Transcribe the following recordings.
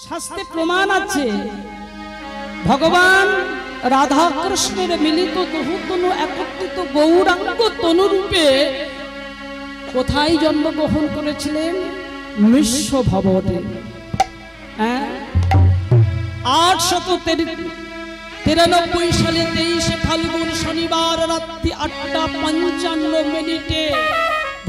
শাস্ত্রে প্রমাণ আছে ভগবান রাধা কৃষ্ণের মিলিত দেহতনু একত্রিত গৌরাঙ্গ তনুরূপে কোথায় জন্মগ্রহণ করেছিলেন? মিশ্র ভবনে। 893 সালে 23 ফাল্গুন শনিবার রাত্রি 8:55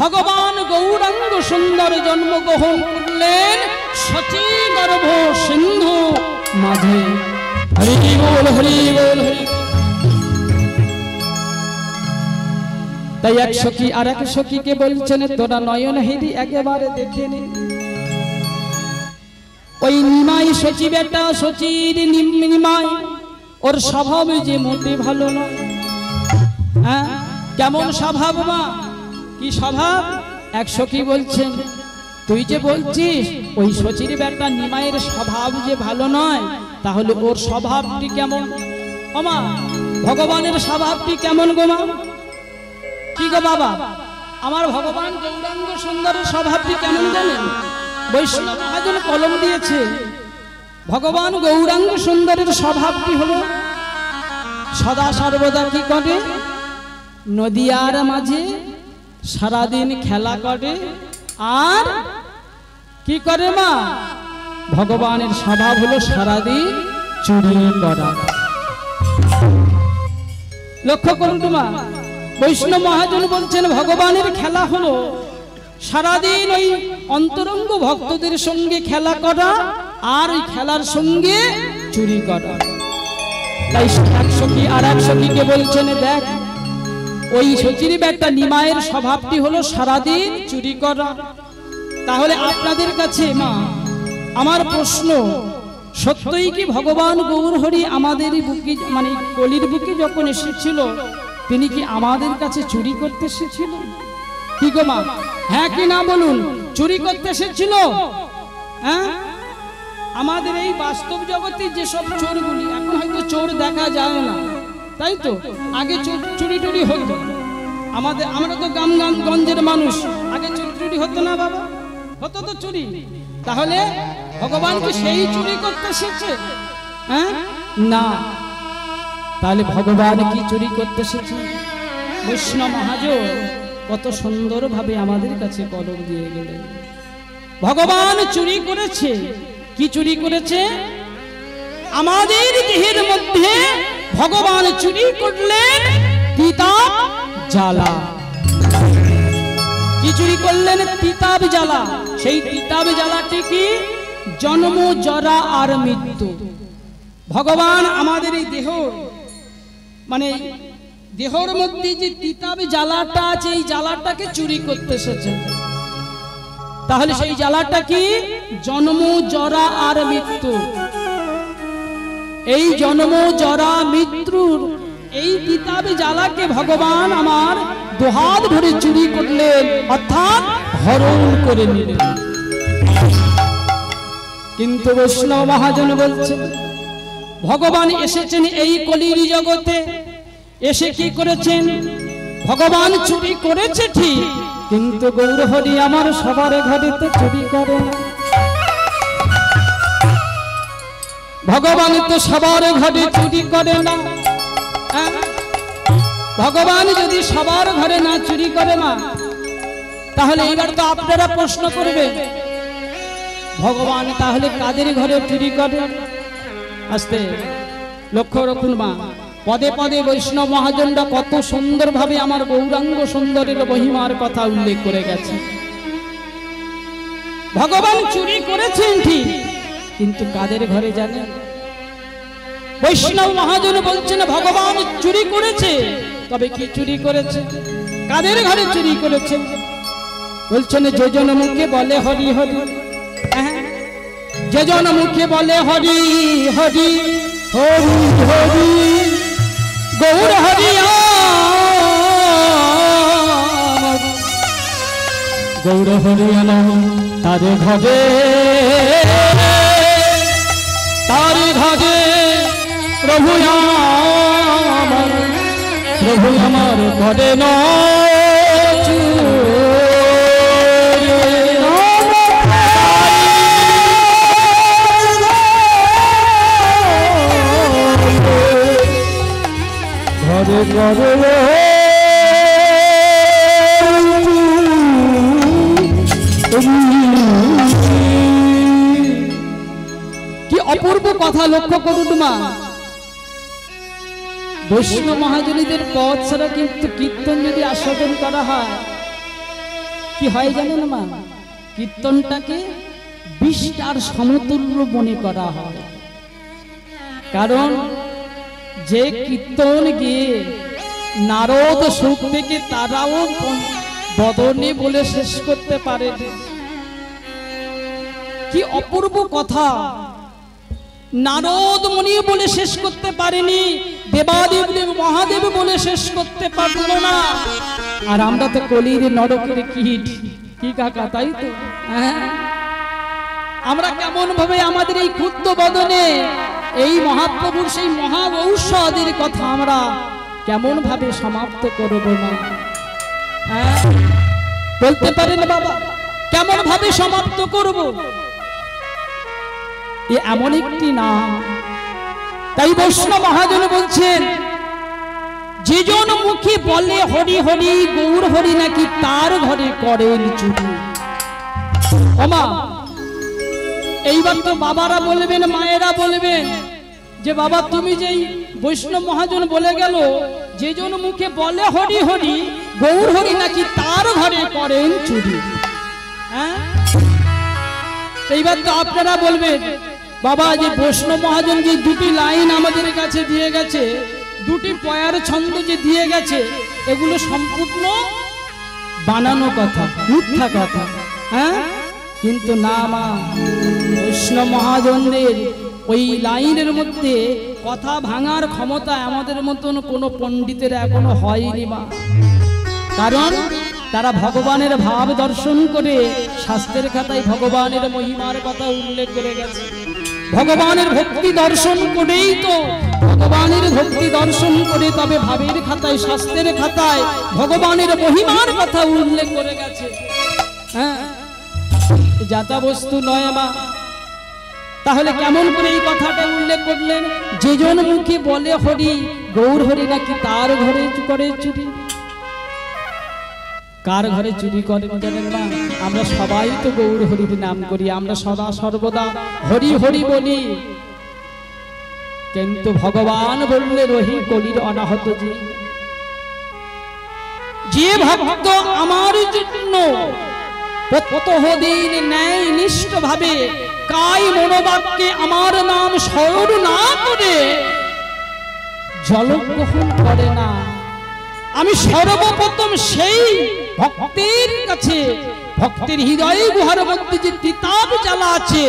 ভগবান গৌরাঙ্গ সুন্দর জন্মগ্রহণ করলেন সচী গর্ভ সিন্ধু মাঝে। হরি বল হরি বল হরি। তাই এক সখী আর এক সখীকে বলছেন তোরা নয়ন হেরি একেবারে দেখে নে। ওই নিমাই সচী বেটা সচির নিমাই ওর স্বভাব যে মোটে ভালো নয়। কেমন স্বভাব মা? কি স্বভাব? এক সখী বলছেন তুই যে বলছিস ওই সচির বেটা নিমাইয়ের স্বভাব যে ভালো নয়, তাহলে ওর স্বভাবটি কেমন? ওমা ভগবানের স্বভাবটি কেমন গো মা? কি গো বাবা, আমার ভগবান গৌরাঙ্গ সুন্দরের স্বভাবটি কেমন জানেন? বৈষ্ণব মহাজন কলম দিয়েছে ভগবান গৌরাঙ্গ সুন্দরের স্বভাবটি হলো সদা সর্বদা কি করে? নদিয়ার মাঝে সারাদিন খেলা করে। আর কি করে মা? ভগবানের স্বভাব হলো সারাদিন চুরি করা। লক্ষ্য করুন তোমা, বৈষ্ণব মহাজন বলছেন ভগবানের খেলা হলো সারাদিন ওই অন্তরঙ্গ ভক্তদের সঙ্গে খেলা করা আর ওই খেলার সঙ্গে চুরি করা। তাই এক সখী আর এক সখীকে বলছেন দেখ ওই সচির বেটা নিমায়ের স্বভাবটি হলো সারাদিন চুরি করা। তাহলে আপনাদের কাছে মা আমার প্রশ্ন, সত্যই কি ভগবান গৌরহরি আমাদের বুকে মানে কলির বুকে যখন এসেছিল তিনি কি আমাদের কাছে চুরি করতে এসেছিল? কি গো মা, হ্যাঁ কি না বলুন? চুরি করতে এসেছিল? আমাদের এই বাস্তব জগতে যেসব চোরগুলি, এখন হয়তো চোর দেখা যায় না, তাই তো? আগে চুরি টুরি হতো। আমরা তো গঞ্জের মানুষ, আগে চুরি টুরি হতো না বাবা? হতো তো চুরি। তাহলে ভগবান কি সেই চুরি করতে এসেছে? না। তাহলে ভগবান কি চুরি করতে এসেছে? বৈষ্ণব মহাজন কত সুন্দর ভাবে আমাদের কাছে কলম দিয়ে গেলেন। ভগবান চুরি করেছে। কি চুরি করেছে? আমাদের দেহের মধ্যে ভগবান চুরি করলেন তিতাব জ্বালা। কি চুরি করলেন? তিতাব জ্বালা। সেই তিতাব জ্বালাটি কি? জন্ম জরা আর মৃত্যু। ভগবান আমাদের এই দেহ মানে দেহর মধ্যে যে তিতাব জ্বালাটা আছে এই জ্বালাটাকে চুরি করতে এসেছেন। তাহলে সেই জ্বালাটা কি? জন্ম জরা আর মৃত্যু। এই জন্ম জরা মৃত্যুর এই তিতাব জ্বালাকে ভগবান আমার দুহাত ধরে চুরি করলেন, অর্থাৎ হরণ করে নিলেন। কিন্তু বৈষ্ণব মহাজন বলছেন ভগবান এসেছেন এই কলির জগতে, এসে কি করেছেন? ভগবান চুরি করেছে ঠিক, কিন্তু গৌরহরি আমার সবার ঘরে তো চুরি করে না। ভগবান তো সবার ঘরে চুরি করে না। ভগবান যদি সবার ঘরে না চুরি করে না, তাহলে এবার তো আপনারা প্রশ্ন করবে ভগবান তাহলে কাদের ঘরে চুরি করে? আস্তে লক্ষ্য রাখুন মা, পদে পদে বৈষ্ণব মহাজনরা কত সুন্দর ভাবে আমার গৌরাঙ্গ সুন্দরের মহিমার কথা উল্লেখ করে গেছে। ভগবান চুরি করেছেন ঠিক, কিন্তু কাদের ঘরে জানেন? বৈষ্ণব মহাজন বলছেন ভগবান চুরি করেছে, তবে কি চুরি করেছে? কাদের ঘরে চুরি করেছে? বলছেন যে জন মুখে বলে হরি হরি, যে জন মুখে বলে হরি হরি হরি হরি গৌর হরি গৌর হরি তার ঘরে প্রভু আমার ঘরে ন কি অপূর্ব কথা লক্ষ্য করুন মা। বৈষ্ণব মহাজনীদের পথ ছাড়া কিন্তু কীর্তন যদি আস্বাদন করা হয় কি হয় জানেন মা, কীর্তনটাকে বিষ্টার সমতুল্য মনে করা হয়। কারণ যে কীর্তন গিয়ে নারদ সুখ থেকে তারাও বদনে বলে শেষ করতে পারে। কি অপূর্ব কথা, নারদ মুনি বলে শেষ করতে পারেনি, দেবাদেব মহাদেব বলে শেষ করতে পারল না। আর আমরা তো কলির নরকের কীট, কি কাকা তাই তো? আমরা কেমন ভাবে আমাদের এই ক্ষুদ্র বদনে এই মহাপ্রভুর সেই মহা ঔষধের কথা আমরা কেমন ভাবে সমাপ্ত করব না? বলতে পারেন বাবা, কেমন ভাবে সমাপ্ত করব? এ এমন একটি নাম। তাই বৈষ্ণব মহাজন বলছেন, যে জন মুখে বলে হরি হরি গৌর হরি নাকি তার ঘরে করেন চুরি। ওমা, এইবার তো বাবারা বলবেন, মায়েরা বলবেন যে বাবা তুমি যেই বৈষ্ণব মহাজন বলে গেল, যে জন মুখে বলে হরি হরি গৌর হরি নাকি তার ঘরে করেন চুরি। হ্যাঁ, এইবার তো আপনারা বলবেন বাবা যে বৈষ্ণব মহাজন যে দুটি লাইন আমাদের কাছে দিয়ে গেছে, দুটি পয়ার ছন্দ যে দিয়ে গেছে, এগুলো সম্পূর্ণ বানানো কথা, মিথ্যা কথা। হ্যাঁ, কিন্তু না মা, বৈষ্ণব মহাজনদের ওই লাইনের মধ্যে কথা ভাঙার ক্ষমতা আমাদের মতন কোনো পণ্ডিতের এখনো হয়নি মা। কারণ তারা ভগবানের ভাব দর্শন করে শাস্ত্রের খাতায় ভগবানের মহিমার কথা উল্লেখ করে গেছে। ভগবানের ভক্তি দর্শন করেই তো, ভগবানের ভক্তি দর্শন করে তবে ভাবের খাতায়, শাস্ত্রের খাতায় ভগবানের মহিমার কথা উল্লেখ করে গেছে। হ্যাঁ, যাতা বস্তু নয় মা। তাহলে কেমন করে এই কথাটা উল্লেখ করলেন? যে জন মুখে বলে হরি গৌর হরি নাকি তার ঘরে করে চুরি। কার ঘরে চুরি করেন জানেন না? আমরা সবাই তো গৌর হরির নাম করি, আমরা সদা সর্বদা হরি হরি বলি, কিন্তু ভগবান বললে রহি কলির অনাহত যে ভক্ত আমার জন্য প্রতদিন ন্যায় নিষ্ঠ ভাবে কায় মনোবাক্যে আমার নাম স্মরণ না করে জলগ্রহণ করে না, আমি সর্বপ্রথম সেই ভক্তের কাছে, ভক্তের হৃদয়ে গুহার মধ্যে যে তিতাব জ্বালা আছে,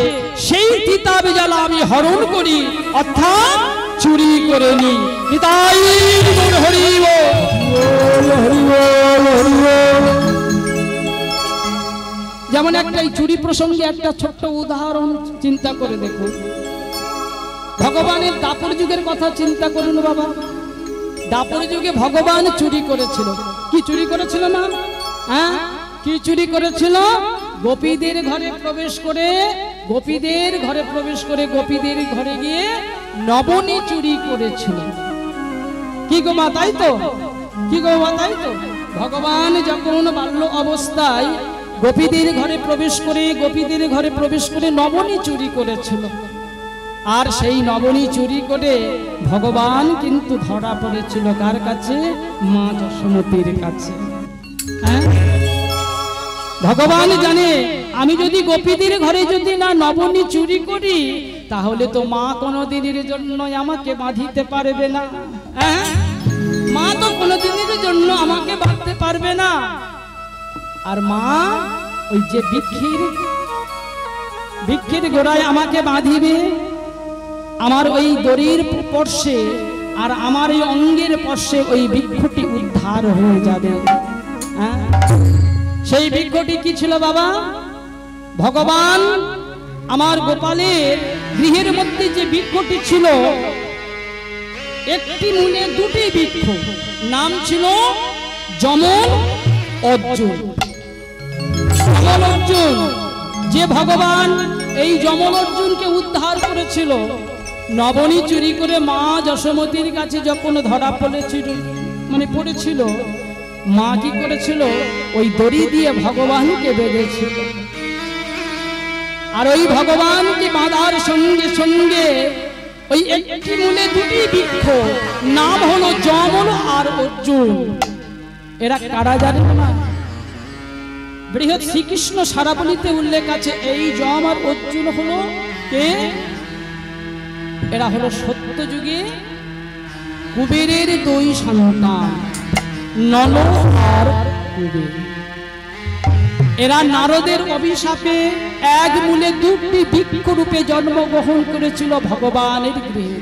সেই তিতাব জ্বালা আমি হরণ করি, অর্থাৎ চুরি করে নি। নিতাই গৌর হরি বল, হরি বল, হরি বল। যেমন একটা এই চুরি প্রসঙ্গে একটা ছোট্ট উদাহরণ চিন্তা করে দেখুন। ভগবানের দাপর যুগের কথা চিন্তা করুন বাবা। দাপর যুগে ভগবান চুরি করেছিল। কি চুরি করেছিল না? হ্যাঁ, কি চুরি করেছিল? গোপীদের ঘরে প্রবেশ করে, গোপীদের ঘরে প্রবেশ করে গোপীদের ঘরে গিয়ে নবনী চুরি করেছিল। কি গো মা, তাই তো? কি গো মা, তাই তো? ভগবান যখন বাল্য অবস্থায় গোপীদের ঘরে প্রবেশ করে, গোপীদের ঘরে প্রবেশ করে নবনী চুরি করেছিল। আর সেই নবনী চুরি করে ভগবান কিন্তু ধরা পড়েছিল কার কাছে? মা যশোমতীর কাছে। হ্যাঁ, ভগবান জানে আমি যদি গোপীদের ঘরে যদি না নবনী চুরি করি, তাহলে তো মা কোনোদিনের জন্য আমাকে বাঁধিতে পারবে না। হ্যাঁ, মা তো কোনোদিনের জন্য আমাকে বাঁধতে পারবে না। আর মা ওই যে বৃক্ষের গোড়ায় আমাকে বাঁধিবে, আমার ওই দড়ির স্পর্শে আর আমার এই অঙ্গের স্পর্শে ওই বৃক্ষটি উদ্ধার হয়ে যাবে। সেই বৃক্ষটি কি ছিল বাবা? ভগবান আমার গোপালের গৃহের মধ্যে যে বৃক্ষটি ছিল, একটি মূলে দুটি বৃক্ষ, নাম ছিল যমল অর্জুন। যমল অর্জুন, যে ভগবান এই যমল অর্জুনকে উদ্ধার করেছিল, নবনী চুরি করে মা যশোমতীর কাছে যখন ধরা পড়েছিল, মানে পড়েছিল, মা কি করেছিল, ওই দড়ি দিয়ে ভগবানকে বেঁধেছিল। আর ওই ভগবানকে বাঁধার সঙ্গে সঙ্গে ওই একটি মূলে দুটি বৃক্ষ, নাম হলো যমল আর অর্জুন। এরা কারা জানেন না? বৃহৎ শ্রীকৃষ্ণ সারাবলিতে উল্লেখ আছে, এই যম আর অর্জুন হলো কে? এরা হলো সত্য যুগে কুবেরের দুই সন্তান, নল আর কুবের। এরা নারদের অভিশাপে এক মূলে দুটি বৃক্ষ রূপে জন্মগ্রহণ করেছিল ভগবানের গৃহে।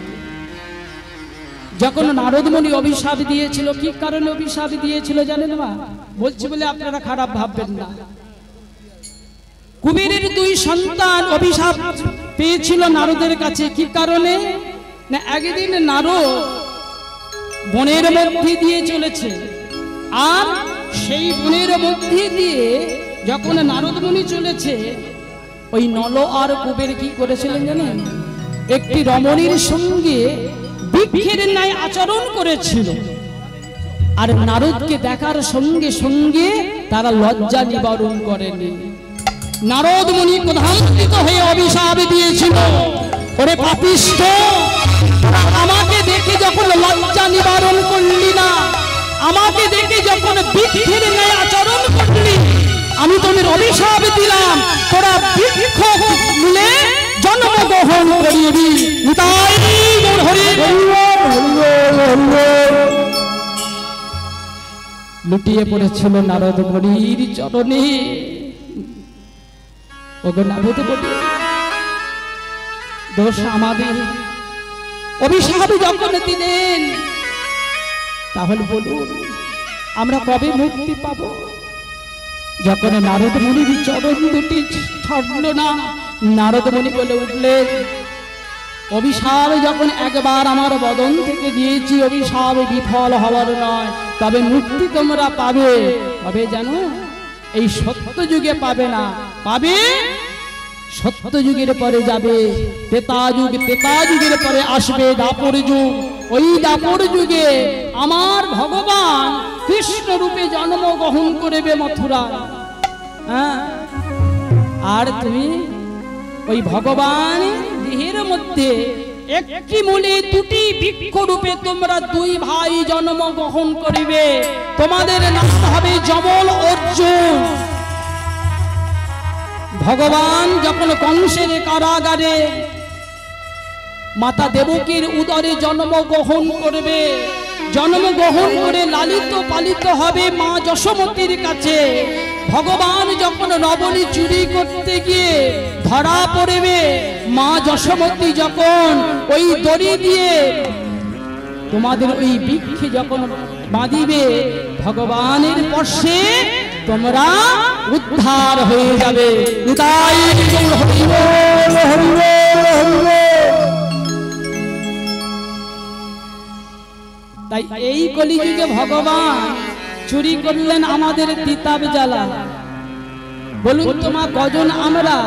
যখন নারদমণি অভিশাপ দিয়েছিল, কি কারণে অভিশাপ দিয়েছিল জানেন না? বলছি বলে আপনারা খারাপ ভাববেন না। কুবেরের দুই সন্তান অভিশাপ পেয়েছিল নারদের কাছে, কি কারণে না? একদিন নারদ বনের মধ্যে দিয়ে চলেছে, আর সেই বনের মধ্যে দিয়ে যখন নারদমণি চলেছে, ওই নল আর কুবের কি করেছিলেন জানেন? একটি রমণীর সঙ্গে বৃক্ষের ন্যায় আচরণ করেছিল। আর নারদকে দেখার সঙ্গে সঙ্গে তারা লজ্জা নিবারণ করেনি। নারদমণি ক্রোধান্বিত হয়ে অভিশাপ দিয়েছিল, ওরে পাপিষ্ঠ, আমাকে দেখে যখন লজ্জা নিবারণ করলি না, আমাকে দেখে যখন বৃক্ষের ন্যায় আচরণ করলি, আমি তোদের অভিশাপ দিলাম, তোরা বৃক্ষ মূলে জন্মগ্রহণ করিবি। লুটিয়ে পড়েছিল নারদমণির চরণে। ওগো নারদমণি, দোষ আমাদের, অভিশাপ যখন দিলেন, তাহলে বলুন আমরা কবে মুক্তি পাব? যখন নারদমণির চরণ দুটি ছাড়ল না, নারদমণি বলে উঠলেন, অভিশাপ যখন একবার আমার বদন থেকে দিয়েছি, অভিশাপ বিফল হওয়ার নয়, তবে মুক্তি তোমরা পাবে। কবে জানো? এই সত্য যুগে পাবে না, পাবে সত্য যুগের পরে যাবে ত্রেতা যুগ, ত্রেতা যুগের পরে আসবে দাপর যুগ। ওই দাপর যুগে আমার ভগবান কৃষ্ণ রূপে জন্মগ্রহণ করবে মথুরা। হ্যাঁ, আর তুমি ওই ভগবান দেহের মধ্যে একটি মূলে দুটি বৃক্ষ রূপে তোমরা দুই ভাই জন্মগ্রহণ করিবে। তোমাদের নাম হবে যমল অর্জুন। ভগবান যখন কংসের কারাগারে মাতা দেবকীর উদরে জন্মগ্রহণ করবে, জন্মগ্রহণ করে লালিত পালিত হবে মা যশোমতীর কাছে। ভগবান যখন নবনী চুরি করতে গিয়ে ধরা পড়বে, মা যশোমতী যখন ওই দড়ি দিয়ে তোমাদের ওই বৃক্ষে যখন বাঁধিবে, ভগবানের স্পর্শে তোমরা উদ্ধার হয়ে যাবে। তাই এই কলিযুগে ভগবান চুরি করলেন আমাদের কিতাব জ্বালা। বলুন তোমার কজন আমরা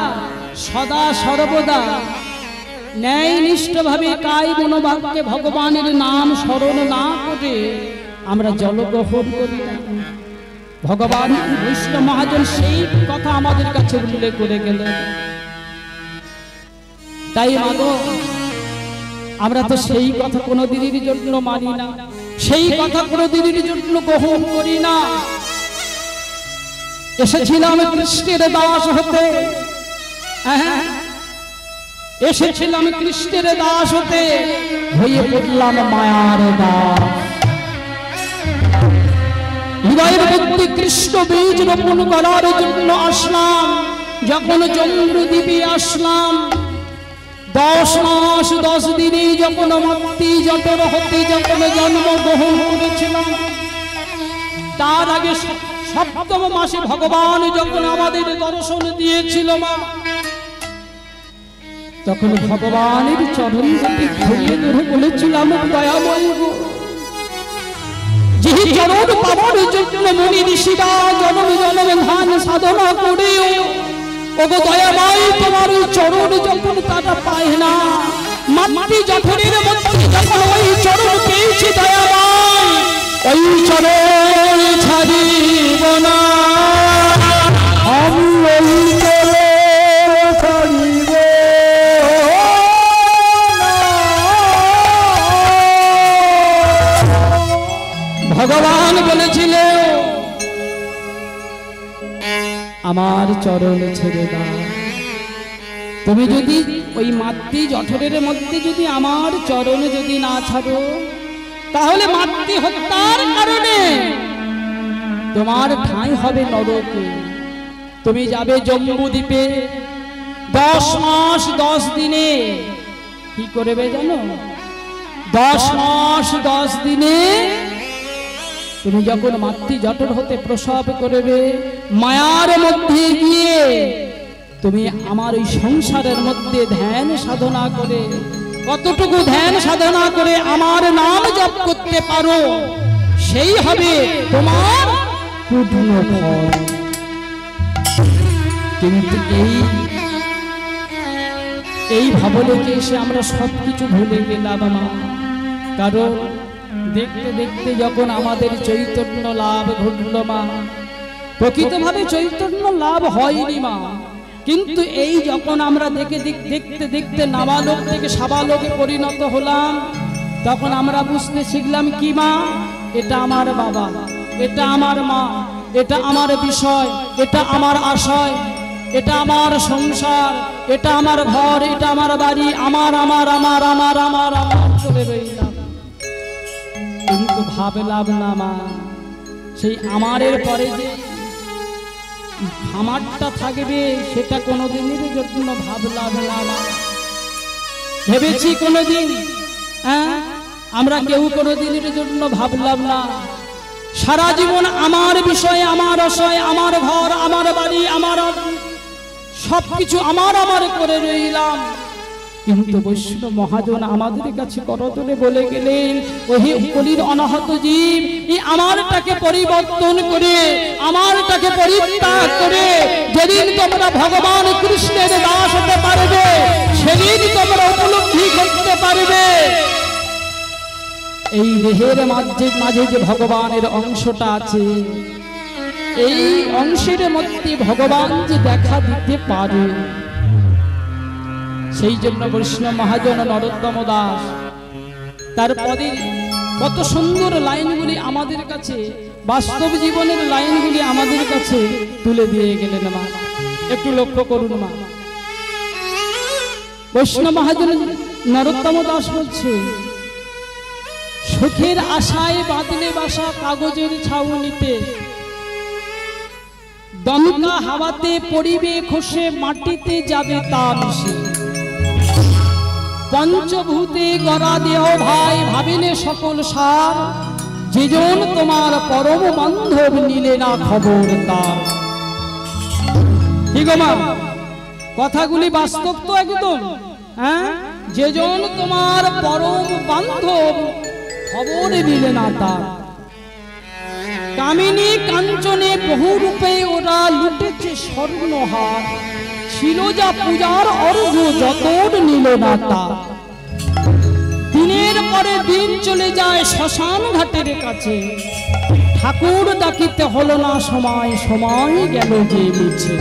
সদা সর্বদা ন্যায়নিষ্ঠ ভাবে কায় মনোবাক্যে ভগবানের নাম স্মরণ না করে আমরা জলগ্রহণ করি না? ভগবান বৈষ্ণব মহাজন সেই কথা আমাদের কাছে উল্লেখ করে গেলেন। তাই মাগো, আমরা তো সেই কথা কোনো দিনের জন্য মানি না, সেই কথা কোনো দিনের জন্য গ্রহণ করি না। এসেছিলাম কৃষ্ণের দাস হতে, এসেছিলাম কৃষ্ণের দাস হতে, হয়ে পড়লাম মায়ার দাস। হৃদয়ের মধ্যে কৃষ্ণ বীজ রোপণ করার জন্য আসলাম। যখন চন্দ্রদ্বীপে আসলাম, 10 মাস 10 দিনে যখন মাতৃ জঠর হতে যখন জন্মগ্রহণ করেছিলাম, তার আগে 7ম মাসে ভগবান যখন আমাদের দর্শন দিয়েছিল মা, তখন ভগবানের চরণ দুটি ধরিয়ে ধরে বলেছিলাম, দয়াময় গো, যে চরণ পাবার জন্য মুনি ঋষিরা জনম জনম ধ্যান সাধনা করেও, ওগো দয়াময়, তোমার ওই চরণ যখন তারা পায় না, মাতৃ জঠরের মধ্যে যখন ওই চরণ পেয়েছি দয়াময়, ওই চরণ ছাড়িব না, আমি ওই চরণ ছাড়িব না। ভগবান বলেছিলেন আমার চরণ ছেড়ে দাও। তুমি যদি ওই মাতৃ জঠরের মধ্যে যদি আমার চরণ যদি না ছাড়ো, তাহলে মাতৃ হত্যার কারণে তোমার ঠাঁই হবে নরকে। তুমি যাবে জম্বুদ্বীপে 10 মাস 10 দিনে। কি করবে জানো? 10 মাস 10 দিনে তুমি যখন মাতৃ জঠর হতে প্রসব করবে, মায়ার মধ্যে গিয়ে তুমি আমার ওই সংসারের মধ্যে ধ্যান সাধনা করে, কতটুকু ধ্যান সাধনা করে আমার নাম জপ করতে পারো, সেই হবে তোমার পূর্ণ ফল। কিন্তু এই ভাবলেকে এসে আমরা সবকিছু ভুলে গেলাম মা। কারণ দেখতে দেখতে যখন আমাদের চৈতন্য লাভ ঘটল মা, প্রকৃতভাবে চৈতন্য লাভ হয়নি মা, কিন্তু এই যখন আমরা দেখতে দেখতে নাবালক থেকে সাবালকে পরিণত হলাম, তখন আমরা বুঝতে শিখলাম কি মা, এটা আমার বাবা, এটা আমার মা, এটা আমার বিষয়, এটা আমার আশয়, এটা আমার সংসার, এটা আমার ঘর, এটা আমার বাড়ি, আমার আমার আমার আমার আমার আমার চলে রইলাম। কিন্তু ভাবলাম না মা, সেই আমারের পরে যে আমারটা থাকবে সেটা কোনোদিনের জন্য ভাবলাম না মা। ভেবেছি কোনোদিন? আমরা কেউ কোনোদিনের জন্য ভাবলাম না। সারা জীবন আমার বিষয়ে, আমার আশয়, আমার ঘর, আমার বাড়ি, আমার সবকিছু আমার আমার করে রইলাম। কিন্তু বৈষ্ণব মহাজন আমাদের কাছে করতলে বলে গেলেন, ওহে কলির অনাহত জীব, এই আমারটাকে পরিবর্তন করে, আমারটাকে পরিত্যাগ করে যেদিন তোমরা ভগবান কৃষ্ণের দাস হতে পারবে, সেদিন তোমরা উপলব্ধি করতে পারবে এই দেহের মাঝে যে ভগবানের অংশটা আছে, এই অংশের মধ্যে ভগবান যে দেখা দিতে পারে। সেই জন্য বৈষ্ণব মহাজন নরোত্তম দাস তার পদের কত সুন্দর লাইনগুলি আমাদের কাছে, বাস্তব জীবনের লাইনগুলি আমাদের কাছে তুলে দিয়ে গেলেন মা। একটু লক্ষ্য করুন মা, বৈষ্ণব মহাজন নরোত্তম দাস বলছে, সুখের আশায় বাদলে বাসা কাগজের ছাউনিতে, দমকা হাওয়াতে পড়িবে খসে, মাটিতে যাবে তা মিশে, পঞ্চভূতে গড়া দেহ ভাই ভাবিলে সকল সার, যেজন তোমার পরম বান্ধব নিলে না খবর তার। ঠিক মা, কথাগুলি বাস্তব তো একদম। যেজন তোমার পরম বান্ধব খবর নিলে না তার। কামিনী কাঞ্চনে বহু রূপে ওরা লুটেছে স্বর্ণহার, ছিল যা পূজার অর্ঘ্য যতর নিল না তার। দিনের পরে দিন চলে যায় শ্মশান ঘাটের কাছে, ঠাকুর ডাকিতে হলো না সময়, সময় গেল যে মিছে।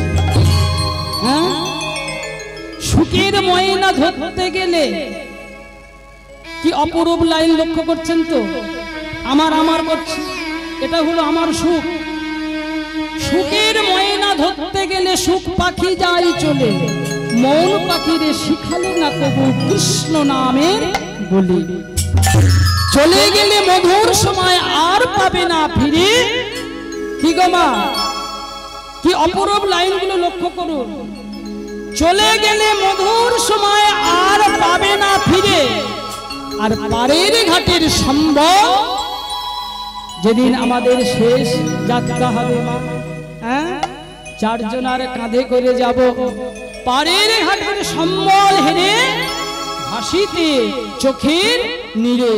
সুখের ময়না ধরতে গেলে কি অপরূপ লাইন লক্ষ্য করছেন তো? আমার আমার করছে, এটা হলো আমার সুখ। সুখের ময়না ধরতে গেলে সুখ পাখি যাই চলে, মন পাখিরে শিখালে না কবু কৃষ্ণ নামের বলি। চলে গেলে মধুর সময় আর পাবে না ফিরে। কি গো মা, কি অপরূপ লাইনগুলো লক্ষ্য করুন। চলে গেলে মধুর সময় আর পাবে না ফিরে, আর পারের ঘাটের সম্ভব যেদিন আমাদের শেষ যাত্রা হবে মা, চারজনার কাঁধে করে যাব, পারের ঘাটের সম্বল হেরে ভাসিতে চোখের নীরে।